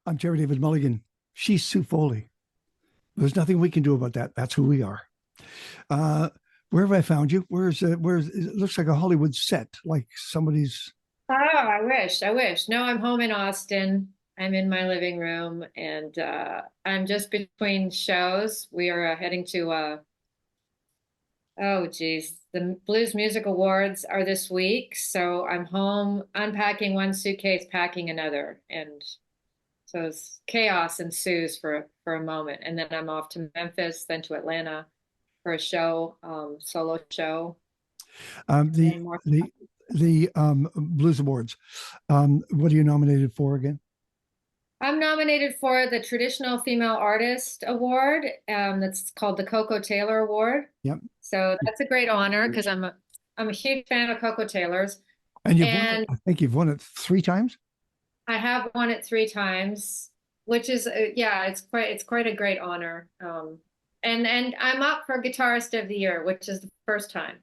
I'm Terrydavidmulligan. She's Sue Foley. There's nothing we can do about that. That's who we are. Uh, where have I found you? Where's it looks like a Hollywood set, like somebody's. Oh, I wish. I wish. No, I'm home in Austin. I'm in my living room and I'm just between shows. We are heading to oh geez, the Blues Music Awards are this week. So I'm home unpacking one suitcase, packing another. And so it's chaos ensues for a moment. And then I'm off to Memphis, then to Atlanta for a show, solo show. Um, And the then more. the the Blues Awards. What are you nominated for again? I'm nominated for the Traditional Female Artist Award. That's called the Coco Taylor Award. Yep. So that's a great honor because I'm a huge fan of Coco Taylor's, And you've won it. and I think you've won it 3 times. I have won it three times, which is yeah, it's quite a great honor. And I'm up for Guitarist of the Year, which is the first time.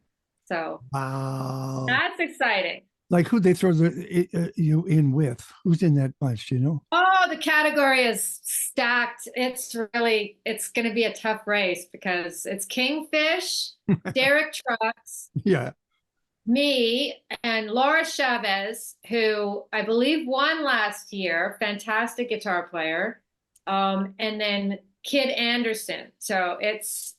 So Wow. that's exciting. Like who they throw you in with? Who's in that bunch? Do you know? Oh, the category is stacked. It's going to be a tough race because it's Kingfish, Derek Trucks, Yeah. me, and Laura Chavez, who I believe won last year, fantastic guitar player. And then Kid Anderson. So it's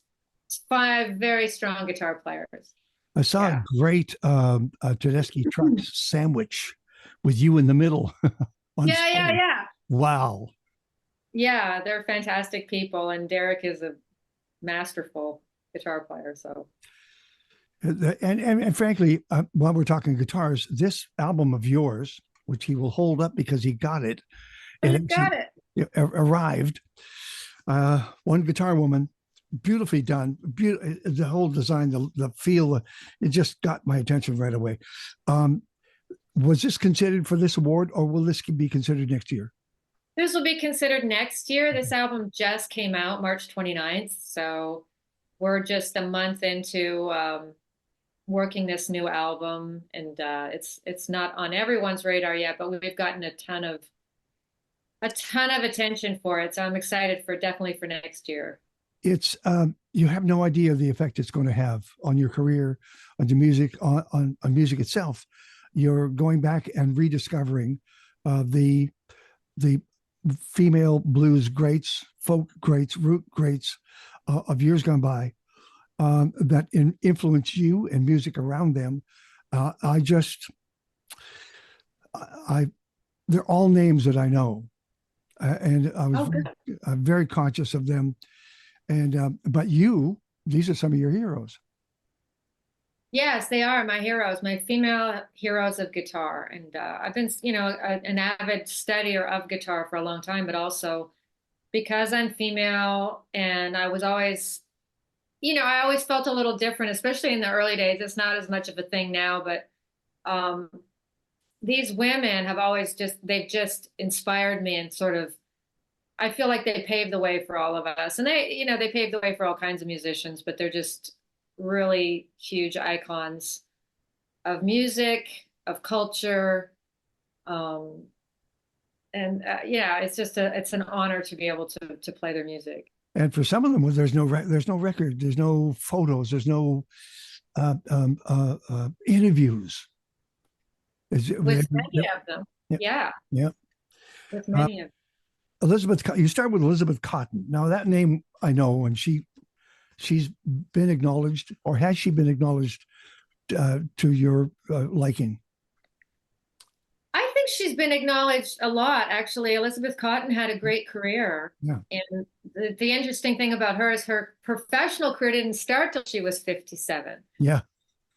five very strong guitar players. I saw a Yeah. great Tedeschi truck sandwich with you in the middle on Yeah, yeah, stage. yeah. Wow. Yeah, they're fantastic people, and Derek is a masterful guitar player. So And frankly, while we're talking guitars, this album of yours, which he will hold up because he got it, oh, it you've actually got it. arrived. One guitar woman, beautifully done. The whole design, the feel, it just got my attention right away. Um, was this considered for this award, or will this be considered next year? This will be considered next year. This album just came out March 29th. So we're just a month into working this new album. And it's not on everyone's radar yet, but we've gotten a ton of attention for it. So I'm excited for definitely for next year. It's you have no idea the effect it's going to have on your career, on the music, on music itself. You're going back and rediscovering the female blues greats, folk greats, root greats of years gone by that influence you and music around them. I just, I, they're all names that I know, and I was Oh, good. very conscious of them. And but you, these are some of your heroes. Yes, they are my heroes, my female heroes of guitar. And I've been, an avid studier of guitar for a long time, but also because I'm female and I was always, I always felt a little different, especially in the early days. It's not as much of a thing now, but um, these women have always they've just inspired me and sort of, I feel like they paved the way for all of us. And they paved the way for all kinds of musicians, but they're just really huge icons of music, of culture. Um, and yeah, it's an honor to be able to play their music. And for some of them, well, there's no record, there's no photos, there's no interviews. With many Yep, of them. yep, Yeah, yep. with Uh, many of them. Elizabeth, you start with Elizabeth Cotten. Now that name I know, and she's been acknowledged, or has she been acknowledged to your liking? I think she's been acknowledged a lot, actually. Elizabeth Cotten had a great career. Yeah, And the interesting thing about her is her professional career didn't start till she was 57. yeah.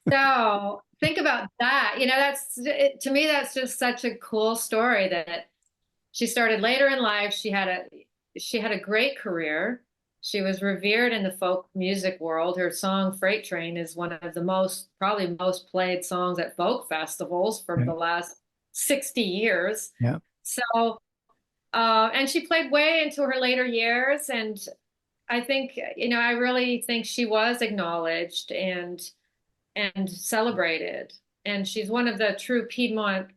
So think about that. To me, that's just such a cool story that she started later in life. She had a great career. She was revered in the folk music world. Her song Freight Train is one of the probably most played songs at folk festivals for Yeah, the last 60 years. yeah. So, and she played way into her later years. And I think, I really think she was acknowledged and celebrated. And she's one of the true Piedmont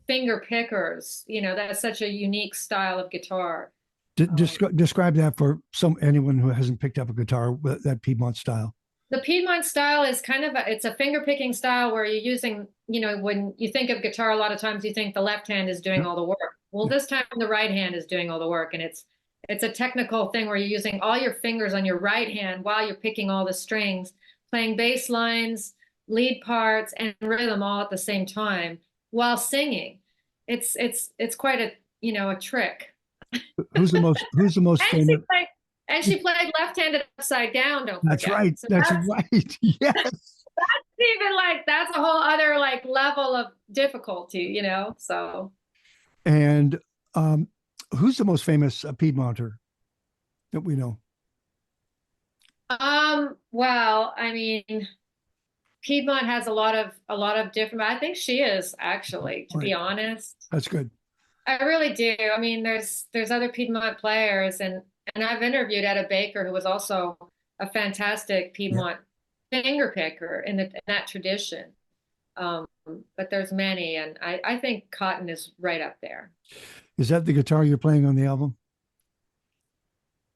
finger pickers. That's such a unique style of guitar. Describe that for anyone who hasn't picked up a guitar, that Piedmont style. The Piedmont style is kind of it's a finger picking style where you're using, when you think of guitar, a lot of times you think the left hand is doing all the work. Well, this time the right hand is doing all the work, and it's a technical thing where you're using all your fingers on your right hand while you're picking all the strings, playing bass lines, lead parts, and rhythm all at the same time while singing. It's quite a trick. Who's the most And famous? she played left-handed upside down, don't That's forget. right. So That's right. Yes. that's a whole other level of difficulty. So And who's the most famous Piedmonter that we know? well, I mean, Piedmont has a lot of different, I think she is actually, to be honest. That's good. I really do. I mean, there's other Piedmont players, and I've interviewed Etta Baker, who was also a fantastic Piedmont finger picker in that tradition. But there's many, and I think Cotten is right up there. Is that the guitar you're playing on the album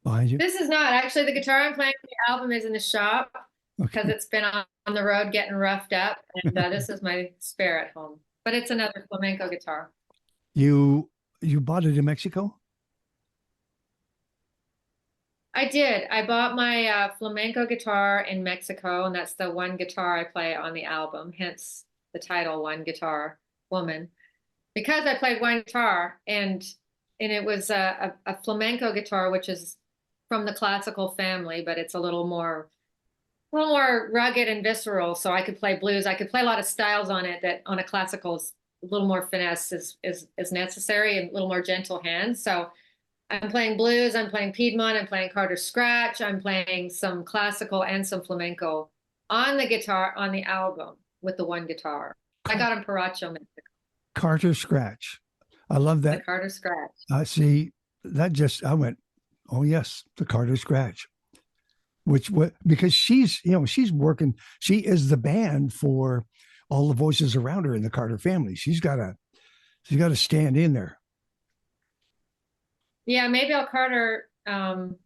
behind you? This is not actually the guitar I'm playing. The album is in the shop because it's been on the road getting roughed up, and this is my spare at home. But it's another flamenco guitar. You bought it in Mexico? I did. I bought my flamenco guitar in Mexico, and that's the one guitar I play on the album, hence the title One Guitar Woman. Because I played one guitar, and it was a flamenco guitar, which is from the classical family, but it's a little more rugged and visceral. So I could play blues. I could play a lot of styles on it that on a classical is a little more finesse is necessary and a little more gentle hands. So I'm playing blues, I'm playing Piedmont, I'm playing Carter Scratch, I'm playing some classical and some flamenco on the guitar on the album with the one guitar. I got him Paracho, Mexico. Carter Scratch. I love that. The Carter Scratch. I see that I went, oh yes, the Carter Scratch. Because she's working, she is the band for all the voices around her in the Carter family. She's got to stand in there. Yeah, Maybelle Carter. And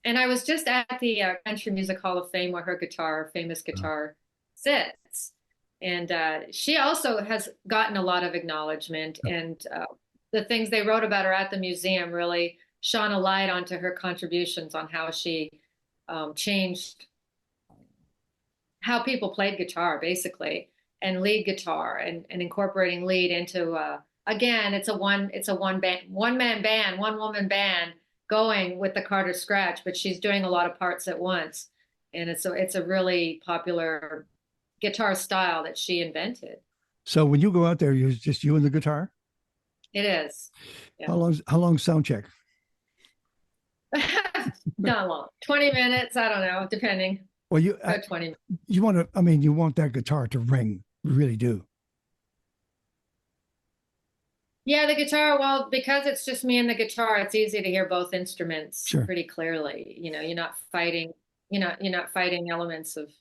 I was just at the Country Music Hall of Fame where her famous guitar, sits. And she also has gotten a lot of acknowledgement. And the things they wrote about her at the museum really shone a light onto her contributions on how she changed how people played guitar, basically, and lead guitar and incorporating lead into again, it's a one man band, one woman band going with the Carter Scratch, but she's doing a lot of parts at once. And it's a really popular guitar style that she invented. So when you go out there, it's just you and the guitar? It is. Yeah. How long sound check? Not long. 20 minutes, I don't know, depending. Well, 20 minutes. You want that guitar to ring. You really do. Yeah, the guitar, well, because it's just me and the guitar, it's easy to hear both instruments pretty clearly. You're not fighting, elements of,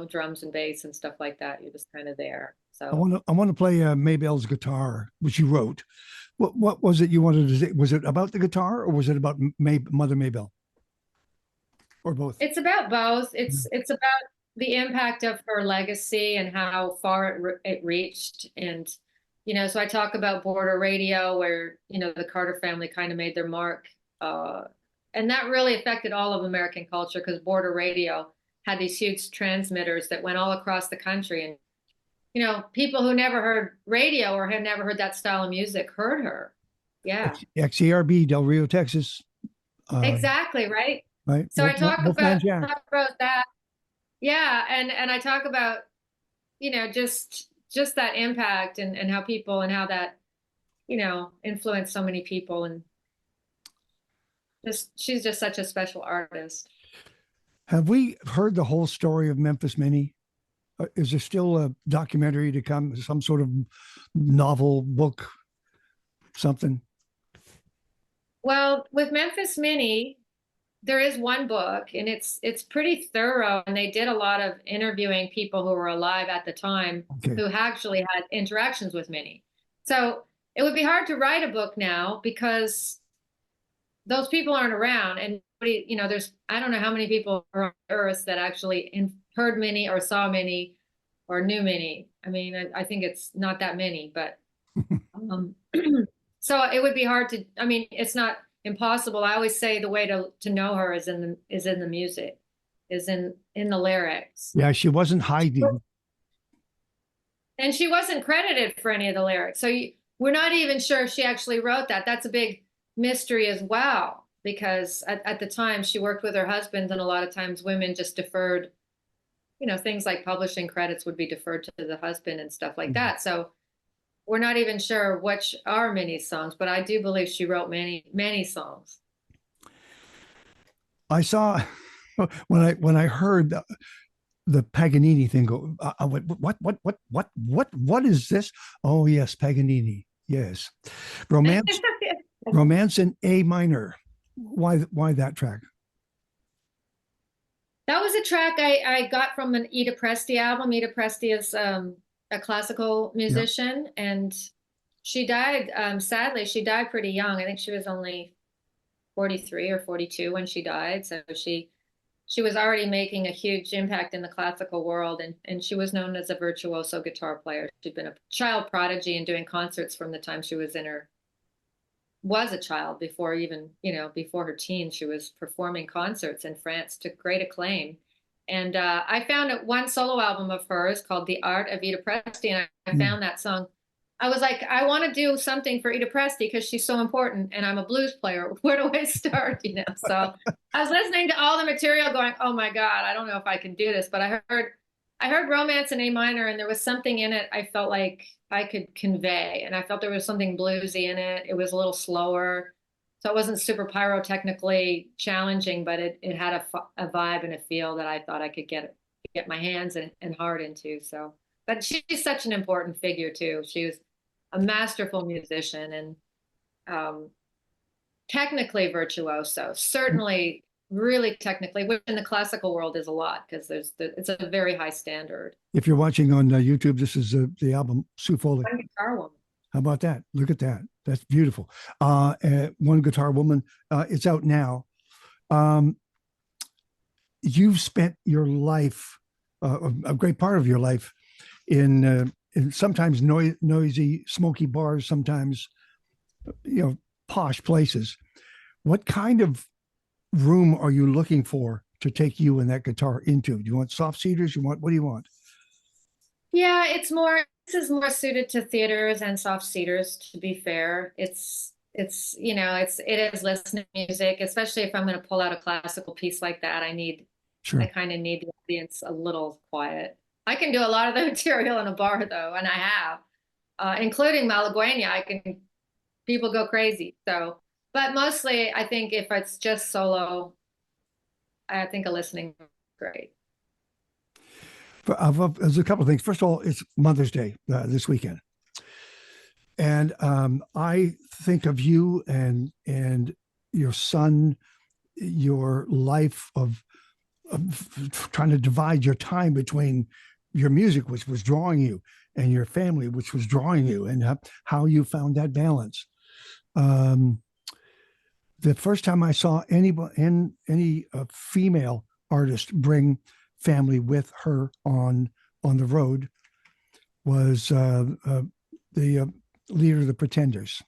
drums and bass and stuff like that. You're just kind of there. So I want to play Maybelle's guitar, which you wrote. What was it you wanted to say? Was it about the guitar or was it about Mother Maybelle? Or both? It's about both. It's about the impact of her legacy and how far it reached. And so I talk about border radio, where, the Carter family kind of made their mark. And that really affected all of American culture because border radio had these huge transmitters that went all across the country. And, people who never heard radio or had never heard that style of music heard her. Yeah. XERB, Del Rio, Texas. Exactly, right? Right. So I talk about that. Yeah. And I talk about, just that impact and how people and how that, influenced so many people. And she's just such a special artist. Have we heard the whole story of Memphis Minnie? Is there still a documentary to come, some sort of novel, book, something? Well, with Memphis Minnie, there is one book, and it's pretty thorough, and they did a lot of interviewing people who were alive at the time who actually had interactions with Minnie. So it would be hard to write a book now because those people aren't around, and nobody, there's, I don't know how many people are on earth that actually heard Minnie or saw Minnie or knew Minnie. I mean, I think it's not that many, but um, so it would be hard to, I mean, it's not impossible. I always say the way to know her is in the music, is in the lyrics. Yeah, she wasn't hiding. And she wasn't credited for any of the lyrics. So we're not even sure if she actually wrote that. That's a big mystery as well, because at the time she worked with her husband, and a lot of times women just deferred, things like publishing credits would be deferred to the husband and stuff like that. So we're not even sure which are Minnie's songs, but I do believe she wrote many, many songs. I saw when I heard the Paganini thing go, I went, what is this? Oh yes, Paganini. Yes, romance, romance in A minor. Why that track? That was a track I got from an Ida Presti album. Ida Presti is a classical Yeah. musician, and she died, sadly, she died pretty young. I think she was only 43 or 42 when she died. So she was already making a huge impact in the classical world, and she was known as a virtuoso guitar player. She'd been a child prodigy and doing concerts from the time she was a child, before even, before her teens. She was performing concerts in France to great acclaim. And I found one solo album of hers called The Art of Ida Presti, and I Mm. found that song. I was like, I want to do something for Ida Presti because she's so important, and I'm a blues player. Where do I start? So I was listening to all the material, going, "Oh my God, I don't know if I can do this." But I heard Romance in A minor, and there was something in it I felt like I could convey, and I felt there was something bluesy in it. It was a little slower, so it wasn't super pyrotechnically challenging, but it had a vibe and a feel that I thought I could get my hands and heart into. So, but she's such an important figure too. She was a masterful musician, and um, technically virtuoso, certainly really technically, which in the classical world is a lot, because it's a very high standard. If you're watching on YouTube, this is the album Sue Foley. One guitar woman. How about that? Look at that. That's beautiful. One Guitar Woman. It's out now. Um, you've spent your life, a great part of your life, in sometimes noisy, smoky bars, sometimes posh places. What kind of room are you looking for to take you and that guitar into? Do you want soft cedars? What do you want? Yeah, this is more suited to theaters and soft cedars, to be fair. It is listening music, especially if I'm going to pull out a classical piece like that. I Sure. kind of need the audience a little quiet. I can do a lot of the material in a bar though, and I have, including Malagueña. People go crazy. So, but mostly I think if it's just solo, I think a listening is great. There's a couple of things. First of all, it's Mother's Day this weekend, and I think of you and your son, your life of trying to divide your time between your music, which was drawing you, and your family, which was drawing you, and how you found that balance. Um, the first time I saw any female artist bring family with her on the road was the leader of the Pretenders,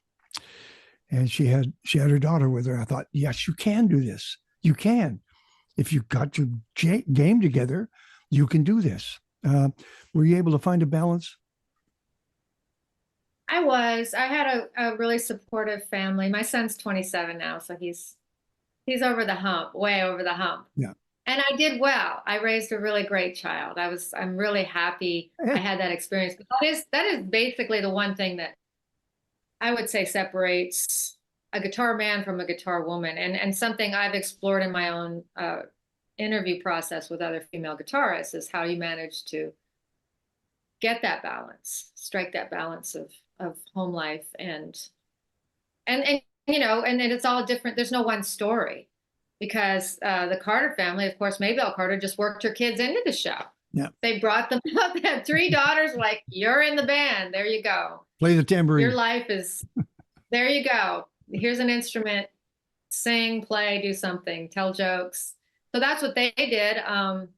and she had her daughter with her. I thought, yes, you can do this. You can, if you got your game together, you can do this. Were you able to find a balance? I had a really supportive family. My son's 27 now, so he's over the hump, way over the hump. Yeah. And I did well. I raised a really great child. I'm really happy I had that experience. That is basically the one thing that I would say separates a guitar man from a guitar woman, and something I've explored in my own interview process with other female guitarists is how you manage to get that balance, strike that balance of home life and and then it's all different. There's no one story, because the Carter family, of course, Maybelle Carter just worked her kids into the show. Yeah. They brought them up. They had 3 daughters, like, you're in the band. There you go. Play the Your tambourine. life is, there you go. Here's an instrument. Sing, play, do something, tell jokes. So that's what they did. And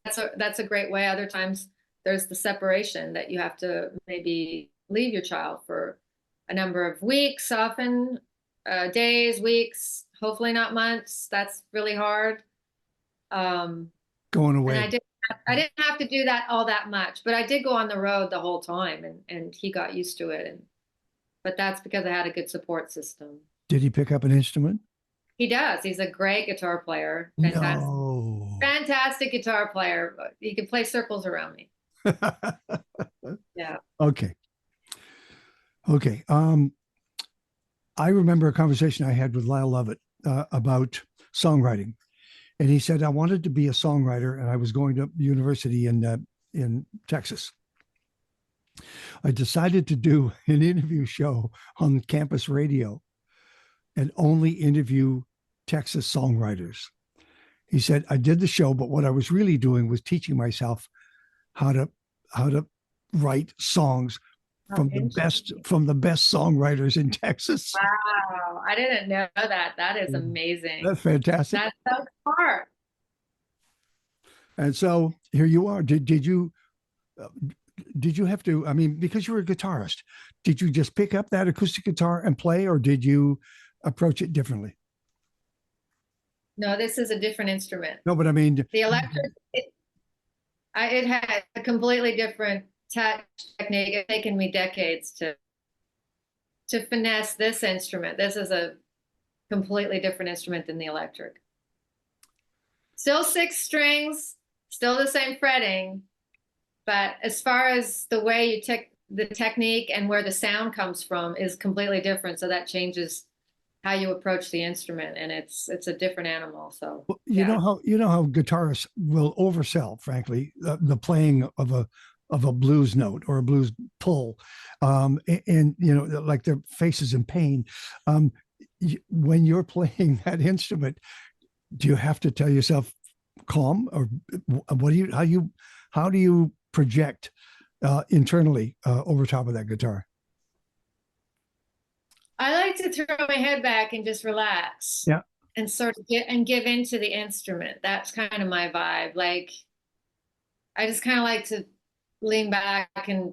that's a great way. Other times there's the separation that you have to maybe leave your child for a number of weeks, often days, weeks, hopefully not months. That's really hard. Going away. And I didn't have to do that all that much, but I did go on the road the whole time, and he got used to it. But that's because I had a good support system. Did he pick up an instrument? He does. He's a great guitar player. Fantastic. No. Fantastic guitar player. He can play circles around me. Yeah. Okay. I remember a conversation I had with Lyle Lovett about songwriting, and he said I wanted to be a songwriter, and I was going to university in Texas. I decided to do an interview show on campus radio and only interview Texas songwriters. He said, I did the show, but what I was really doing was teaching myself how to write songs from the best songwriters in Texas. Wow. I didn't know that. That is amazing. That's fantastic. That's so smart. And so here you are. Did you have to, I mean, because you were a guitarist, did you just pick up that acoustic guitar and play, or did you approach it differently? No, this is a different instrument. No, but I mean, the electric, it had a completely different technique. It's taken me decades to finesse this instrument. This is a completely different instrument than the electric. Still 6 strings, still the same fretting, but as far as the way you take the technique and where the sound comes from is completely different. So that changes how you approach the instrument, and it's a different animal. So you know how guitarists will oversell, frankly, the playing of a blues note or a blues pull, and you know, like their faces in pain. When you're playing that instrument, do you have to tell yourself calm, or how do you project internally over top of that guitar? I like to throw my head back and just relax. Yeah. And sort of give into the instrument. That's kind of my vibe. Like, I just kind of like to lean back and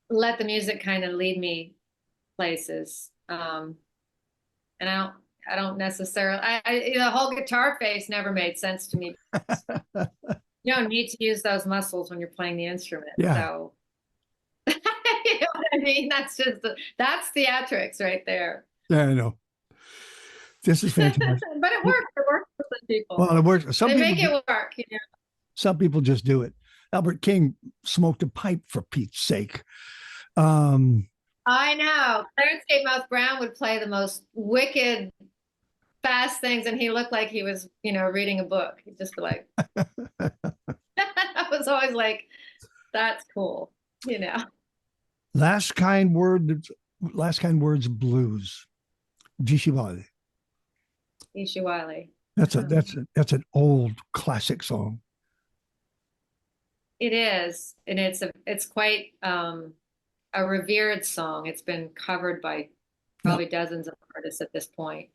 let the music kind of lead me places. And I don't necessarily, the whole guitar face never made sense to me. You don't need to use those muscles when you're playing the instrument. Yeah. So, you know what I mean? That's theatrics right there. Yeah, I know. This is fantastic. But it works. It works for some people. Well, it works. They make it work. You know? Some people just do it. Albert King smoked a pipe, for Pete's sake. I know. Clarence Gatemouth Brown would play the most wicked, fast things, and he looked like he was, you know, reading a book. He'd just be like, I was always like, that's cool, you know. Last Kind Words blues. Geeshe Wiley. Geeshe Wiley. That's an old classic song. It is, and it's quite a revered song. It's been covered by probably dozens of artists at this point.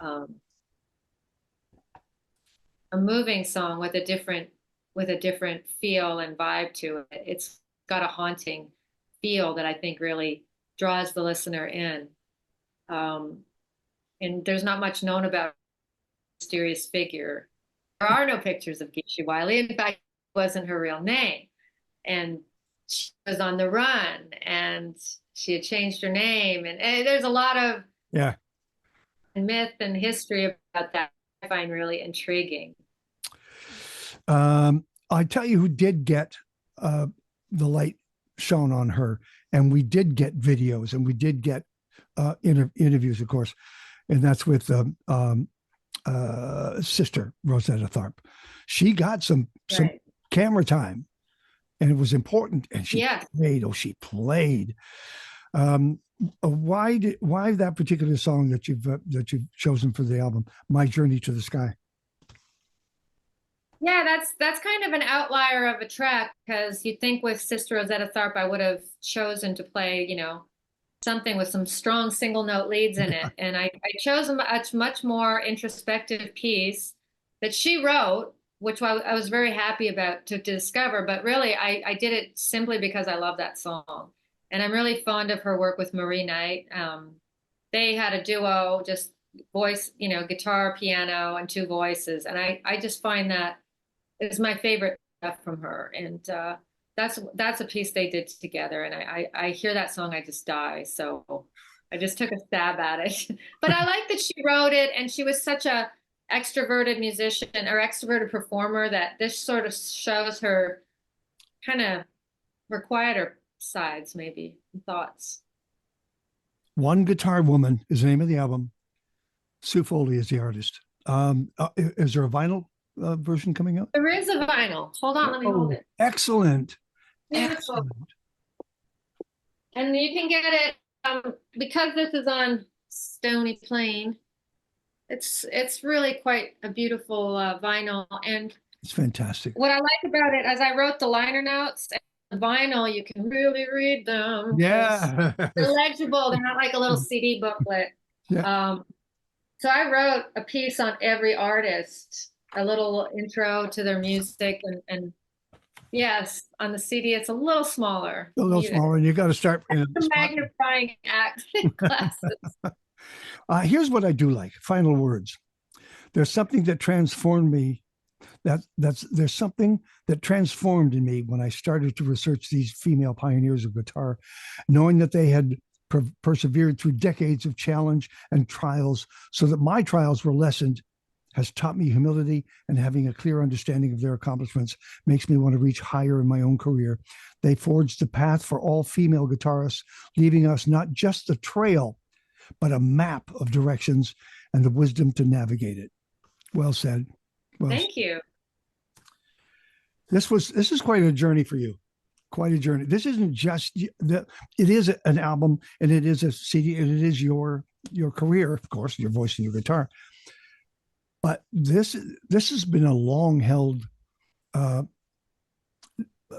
A moving song with a different feel and vibe to it. It's got a haunting feel that I think really draws the listener in. And there's not much known about mysterious figure. There are no pictures of Geeshe Wiley. In fact, it wasn't her real name. And she was on the run, and she had changed her name. And there's a lot of myth and history about that I find really intriguing. I tell you who did get the light shone on her, and we did get videos, and we did get interviews, of course, and that's with Sister Rosetta Tharpe. She got some camera time, and it was important, and she played. Why that particular song that you've chosen for the album, My Journey to the Sky? Yeah, that's kind of an outlier of a track because you'd think with Sister Rosetta Tharpe I would have chosen to play, something with some strong single note leads in it. And I chose a much more introspective piece that she wrote, which I was very happy about to discover. But really, I did it simply because I love that song. And I'm really fond of her work with Marie Knight. They had a duo, just voice, guitar, piano, and two voices. And I just find that is my favorite stuff from her. And that's a piece they did together. And I hear that song, I just die. So I just took a stab at it. But I like that she wrote it, and she was such a extroverted musician or extroverted performer that this sort of shows her kind of her quieter sides, maybe, and thoughts. One Guitar Woman is the name of the album. Sue Foley is the artist. Is there a vinyl version coming out? There is a vinyl. Hold on, let me hold it. Excellent. Beautiful. Excellent. And you can get it because this is on Stony Plain. It's really quite a beautiful vinyl. And It's fantastic. what I like about it, as I wrote the liner notes, the vinyl, you can really read them. Yeah. They're legible. They're not like a little CD booklet. Yeah. So I wrote a piece on every artist, a little intro to their music, and yes, on the CD it's a little smaller. A little smaller, and you got to start in The magnifying act glasses. Here's what I do like. Final words. There's something that transformed me. There's something that transformed in me when I started to research these female pioneers of guitar, knowing that they had persevered through decades of challenge and trials, so that my trials were lessened, has taught me humility, and having a clear understanding of their accomplishments makes me want to reach higher in my own career. They forged the path for all female guitarists, leaving us not just the trail, but a map of directions and the wisdom to navigate it. Well said. Well, Thank you. This is quite a journey for you. Quite a journey. This isn't just it is an album, and it is a CD, and it is your career, of course, your voice and your guitar. But this has been a long held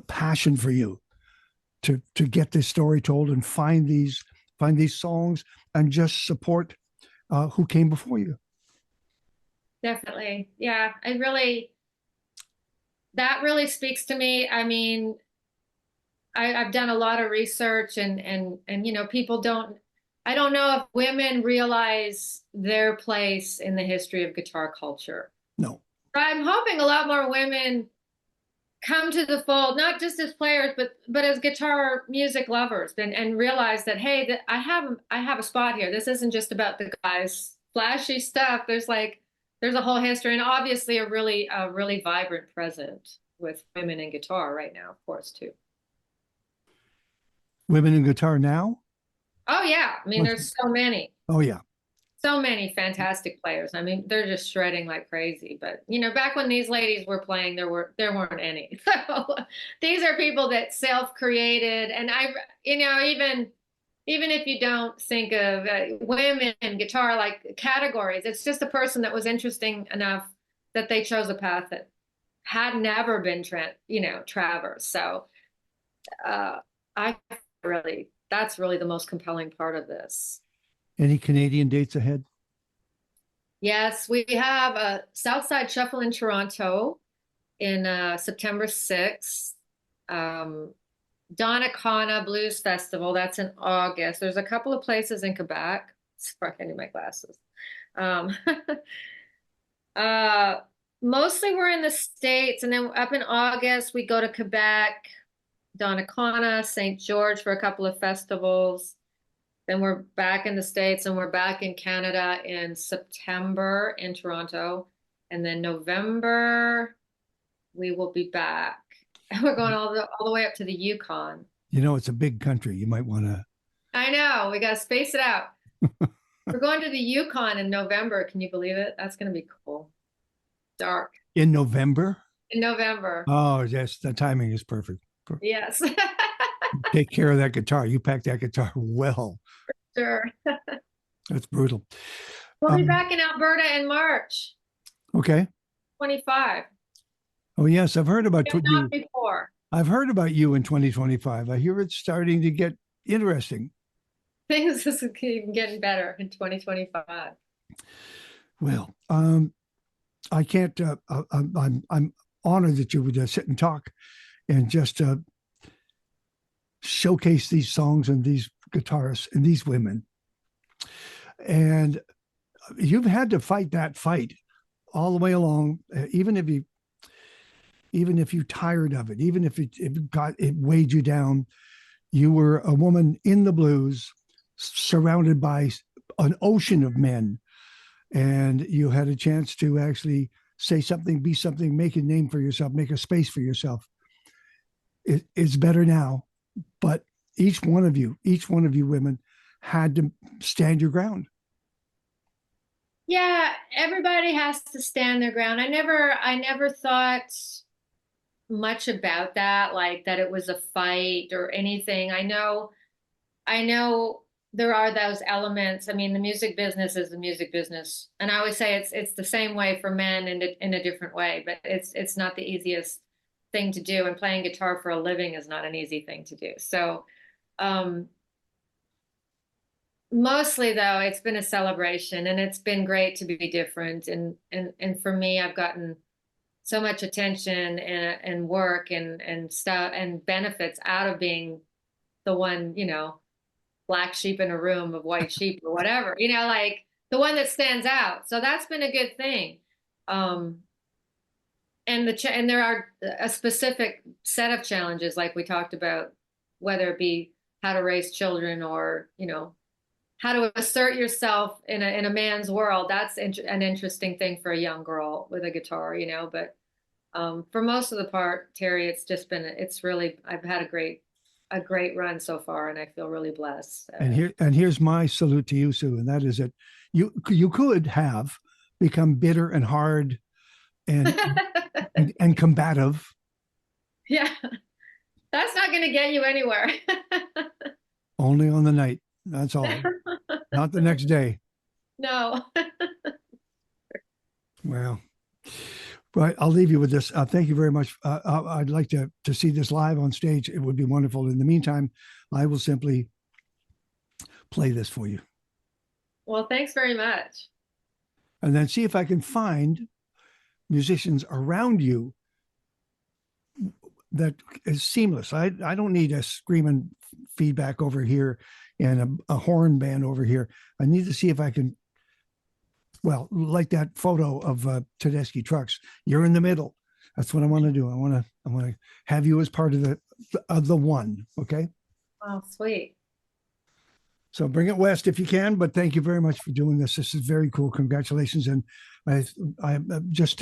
passion for you to get this story told and find these songs and just support who came before you. Definitely. Yeah, that really speaks to me. I mean, I've done a lot of research, and people I don't know if women realize their place in the history of guitar culture. No. I'm hoping a lot more women come to the fold, not just as players, but as guitar music lovers, and realize that, hey, that I have a spot here. This isn't just about the guys flashy stuff. There's a whole history, and obviously a really vibrant present with women in guitar right now, of course, too. Women in guitar now? Oh yeah, I mean, there's so many. Oh yeah. So many fantastic players. I mean, they're just shredding like crazy. But back when these ladies were playing, there weren't any. So these are people that self-created, and even if you don't think of women in guitar like categories, it's just a person that was interesting enough that they chose a path that had never been traversed. So that's really the most compelling part of this. Any Canadian dates ahead? Yes, we have a Southside Shuffle in Toronto in September 6th. Donnacona Blues Festival, that's in August. There's a couple of places in Quebec. Fuck, I need my glasses. Mostly we're in the States, and then up in August we go to Quebec, Donnacona, St. George for a couple of festivals. Then we're back in the States, and we're back in Canada in September in Toronto. And then November, we will be back. And we're going all the way up to the Yukon. It's a big country. You might want to. I know. We got to space it out. We're going to the Yukon in November. Can you believe it? That's going to be cool. Dark. In November? In November. Oh, yes. The timing is perfect. Yes. Take care of that guitar. You pack that guitar well. Sure. That's brutal. We'll be back in Alberta in March. Okay. 25. Oh yes, I've heard about if not you. before. I've heard about you in 2025. I hear it's starting to get interesting. Things is keep getting better in 2025. Well, I can't. I'm honored that you would sit and talk and just showcase these songs and these guitarists and these women. And you've had to fight that fight all the way along, even if you tired of it, even if it weighed you down. You were a woman in the blues, surrounded by an ocean of men, and you had a chance to actually say something, be something, make a name for yourself, make a space for yourself. It's better now, but each one of you women had to stand your ground. Yeah, everybody has to stand their ground. I never thought much about that, like that it was a fight or anything. I know there are those elements. I mean, the music business is the music business, and I always say it's the same way for men in a different way. But it's not the easiest thing to do, and playing guitar for a living is not an easy thing to do. So, um, mostly though, it's been a celebration, and it's been great to be different. And for me, I've gotten so much attention and work and stuff and benefits out of being the one, black sheep in a room of white sheep or whatever, like the one that stands out. So that's been a good thing. Um, and there are a specific set of challenges, like we talked about, whether it be how to raise children or, how to assert yourself in a man's world. That's an interesting thing for a young girl with a guitar, but for most of the part, Terry, I've had a great run so far, and I feel really blessed. And here's my salute to you, Sue, and that is that you could have become bitter and hard and and combative. Yeah, that's not going to get you anywhere. Only on the night. That's all. Not the next day. No. Well, right. I'll leave you with this. Thank you very much. I'd like to see this live on stage. It would be wonderful. In the meantime, I will simply play this for you, Well, thanks very much. and then see if I can find musicians around you that is seamless. I don't need a screaming feedback over here and a horn band over here. I need to see if I can, well, like that photo of Tedeschi trucks. You're in the middle. That's what I want to do. I want to have you as part of the one. Okay. Oh, sweet. So bring it west if you can. But thank you very much for doing this. This is very cool. Congratulations, and I just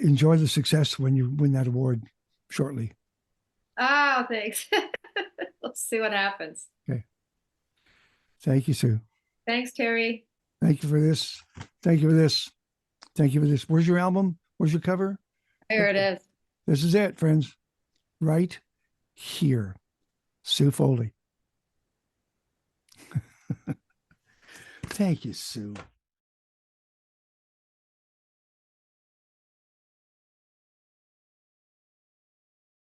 enjoy the success when you win that award shortly. Oh, thanks. Let's see what happens. Okay. Thank you, Sue. Thanks, Terry. Thank you for this. Thank you for this. Thank you for this. Where's your album? Where's your cover? There it is. This is it, friends. Right here. Sue Foley. Thank you, Sue.